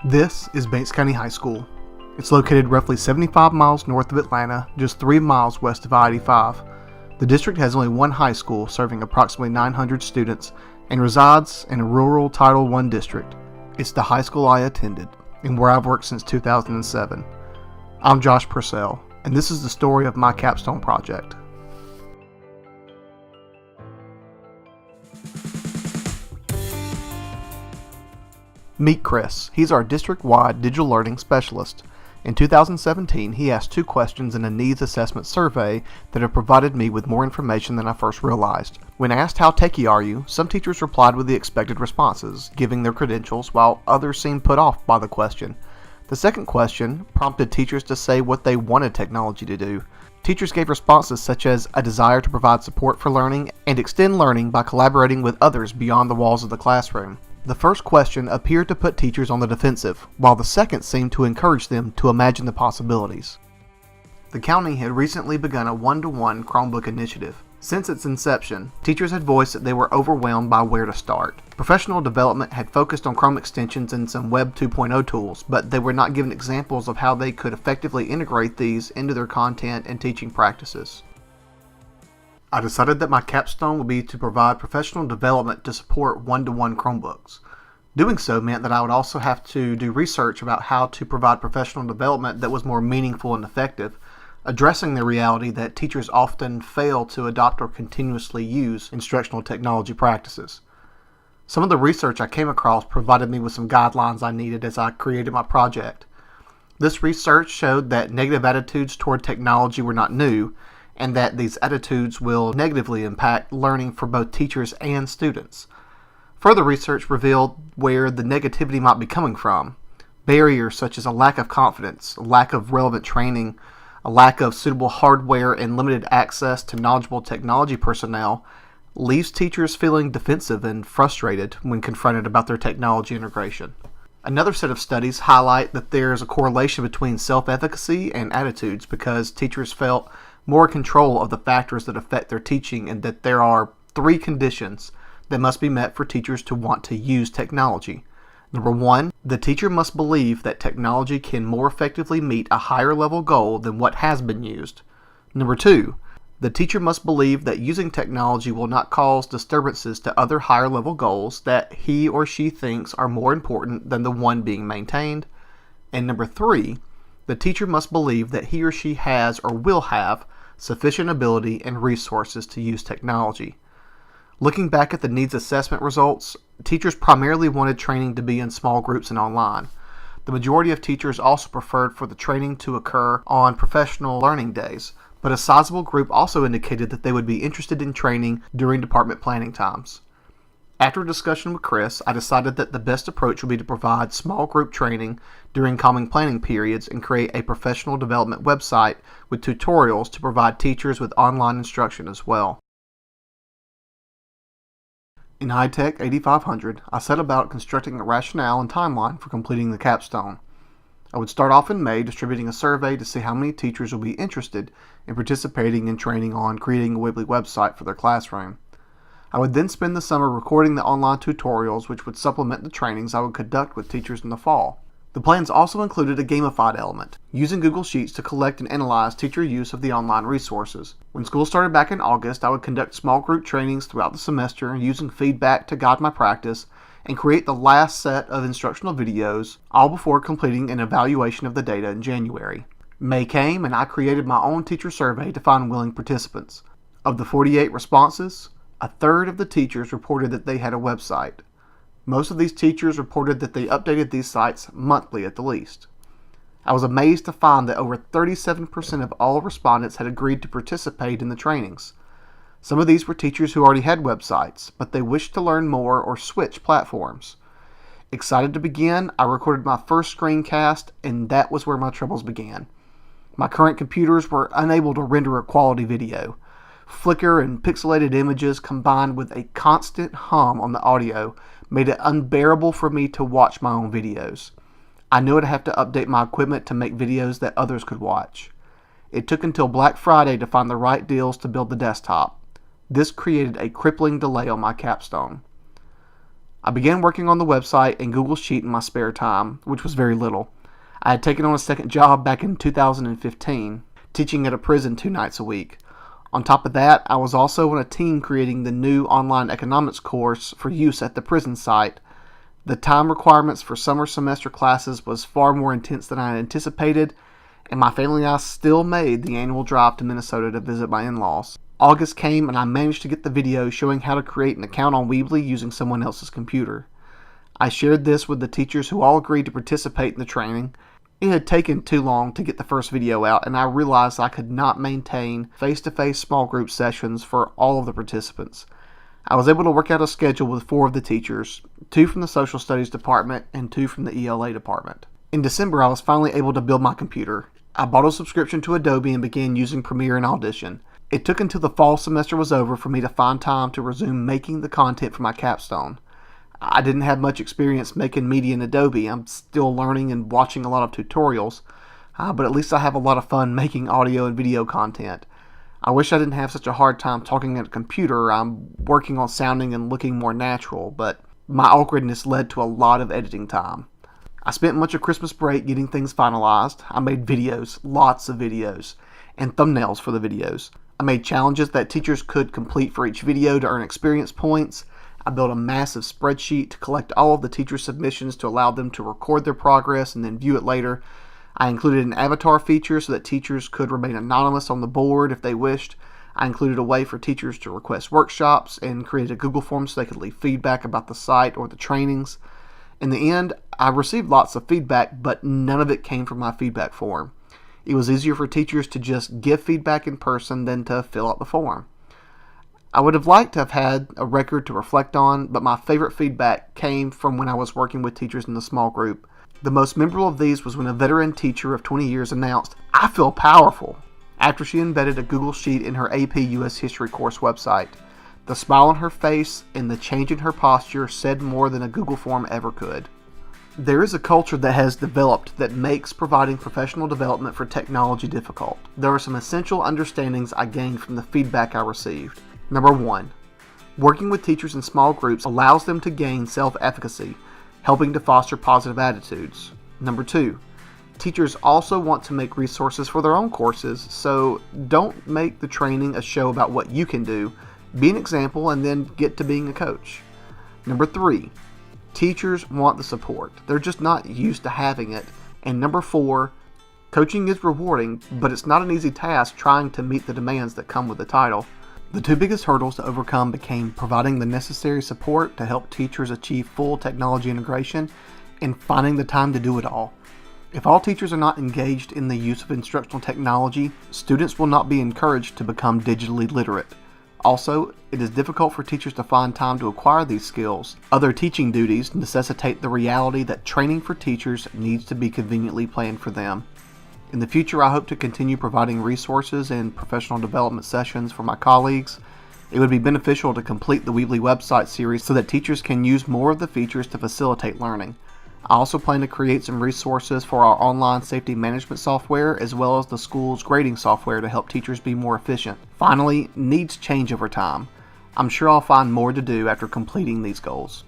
This is Banks County High School. It's located roughly 75 miles north of Atlanta, just 3 miles west of I-85. The district has only one high school serving approximately 900 students and resides in a rural Title I district. It's the high school I attended and where I've worked since 2007. I'm Josh Purcell, and this is the story of my Capstone project. Meet Chris. He's our district-wide digital learning specialist. In 2017, he asked 2 questions in a needs assessment survey that have provided me with more information than I first realized. When asked how techie are you, some teachers replied with the expected responses, giving their credentials, while others seemed put off by the question. The second question prompted teachers to say what they wanted technology to do. Teachers gave responses such as a desire to provide support for learning and extend learning by collaborating with others beyond the walls of the classroom. The first question appeared to put teachers on the defensive, while the second seemed to encourage them to imagine the possibilities. The county had recently begun a one-to-one Chromebook initiative. Since its inception, teachers had voiced that they were overwhelmed by where to start. Professional development had focused on Chrome extensions and some Web 2.0 tools, but they were not given examples of how they could effectively integrate these into their content and teaching practices. I decided that my capstone would be to provide professional development to support one-to-one Chromebooks. Doing so meant that I would also have to do research about how to provide professional development that was more meaningful and effective, addressing the reality that teachers often fail to adopt or continuously use instructional technology practices. Some of the research I came across provided me with some guidelines I needed as I created my project. This research showed that negative attitudes toward technology were not new, and that these attitudes will negatively impact learning for both teachers and students. Further research revealed where the negativity might be coming from. Barriers such as a lack of confidence, a lack of relevant training, a lack of suitable hardware, and limited access to knowledgeable technology personnel leaves teachers feeling defensive and frustrated when confronted about their technology integration. Another set of studies highlight that there is a correlation between self-efficacy and attitudes because teachers felt more control of the factors that affect their teaching, and that there are 3 conditions that must be met for teachers to want to use technology. Number 1, the teacher must believe that technology can more effectively meet a higher level goal than what has been used. Number 2, the teacher must believe that using technology will not cause disturbances to other higher level goals that he or she thinks are more important than the one being maintained. And number 3, the teacher must believe that he or she has or will have sufficient ability and resources to use technology. Looking back at the needs assessment results, teachers primarily wanted training to be in small groups and online. The majority of teachers also preferred for the training to occur on professional learning days, but a sizable group also indicated that they would be interested in training during department planning times. After a discussion with Chris, I decided that the best approach would be to provide small group training during common planning periods and create a professional development website with tutorials to provide teachers with online instruction as well. In ITEC 8500, I set about constructing a rationale and timeline for completing the capstone. I would start off in May distributing a survey to see how many teachers will be interested in participating in training on creating a Weebly website for their classroom. I would then spend the summer recording the online tutorials which would supplement the trainings I would conduct with teachers in the fall. The plans also included a gamified element, using Google Sheets to collect and analyze teacher use of the online resources. When school started back in August, I would conduct small group trainings throughout the semester using feedback to guide my practice and create the last set of instructional videos, all before completing an evaluation of the data in January. May came and I created my own teacher survey to find willing participants. Of the 48 responses, a third of the teachers reported that they had a website. Most of these teachers reported that they updated these sites monthly at the least. I was amazed to find that over 37% of all respondents had agreed to participate in the trainings. Some of these were teachers who already had websites, but they wished to learn more or switch platforms. Excited to begin, I recorded my first screencast, and that was where my troubles began. My current computers were unable to render a quality video. Flicker and pixelated images combined with a constant hum on the audio made it unbearable for me to watch my own videos. I knew I'd have to update my equipment to make videos that others could watch. It took until Black Friday to find the right deals to build the desktop. This created a crippling delay on my capstone. I began working on the website and Google Sheet in my spare time, which was very little. I had taken on a second job back in 2015, teaching at a prison 2 nights a week. On top of that, I was also on a team creating the new online economics course for use at the prison site. The time requirements for summer semester classes was far more intense than I had anticipated, and my family and I still made the annual drive to Minnesota to visit my in-laws. August came and I managed to get the video showing how to create an account on Weebly using someone else's computer. I shared this with the teachers who all agreed to participate in the training. It had taken too long to get the first video out, and I realized I could not maintain face-to-face small group sessions for all of the participants. I was able to work out a schedule with 4 of the teachers, 2 from the social studies department and 2 from the ELA department. In December, I was finally able to build my computer. I bought a subscription to Adobe and began using Premiere and Audition. It took until the fall semester was over for me to find time to resume making the content for my capstone. I didn't have much experience making media in Adobe. I'm still learning and watching a lot of tutorials, but at least I have a lot of fun making audio and video content. I wish I didn't have such a hard time talking at a computer. I'm working on sounding and looking more natural, but my awkwardness led to a lot of editing time. I spent much of Christmas break getting things finalized. I made videos, lots of videos, and thumbnails for the videos. I made challenges that teachers could complete for each video to earn experience points. I built a massive spreadsheet to collect all of the teacher submissions to allow them to record their progress and then view it later. I included an avatar feature so that teachers could remain anonymous on the board if they wished. I included a way for teachers to request workshops and created a Google form so they could leave feedback about the site or the trainings. In the end, I received lots of feedback, but none of it came from my feedback form. It was easier for teachers to just give feedback in person than to fill out the form. I would have liked to have had a record to reflect on, but my favorite feedback came from when I was working with teachers in the small group. The most memorable of these was when a veteran teacher of 20 years announced, "I feel powerful," after she embedded a Google Sheet in her AP US History course website. The smile on her face and the change in her posture said more than a Google form ever could. There is a culture that has developed that makes providing professional development for technology difficult. There are some essential understandings I gained from the feedback I received. Number 1, working with teachers in small groups allows them to gain self-efficacy, helping to foster positive attitudes. Number 2, teachers also want to make resources for their own courses, so don't make the training a show about what you can do. Be an example and then get to being a coach. Number 3, teachers want the support. They're just not used to having it. And number 4, coaching is rewarding, but it's not an easy task trying to meet the demands that come with the title. The 2 biggest hurdles to overcome became providing the necessary support to help teachers achieve full technology integration and finding the time to do it all. If all teachers are not engaged in the use of instructional technology, students will not be encouraged to become digitally literate. Also, it is difficult for teachers to find time to acquire these skills. Other teaching duties necessitate the reality that training for teachers needs to be conveniently planned for them. In the future, I hope to continue providing resources and professional development sessions for my colleagues. It would be beneficial to complete the Weebly website series so that teachers can use more of the features to facilitate learning. I also plan to create some resources for our online safety management software as well as the school's grading software to help teachers be more efficient. Finally, needs change over time. I'm sure I'll find more to do after completing these goals.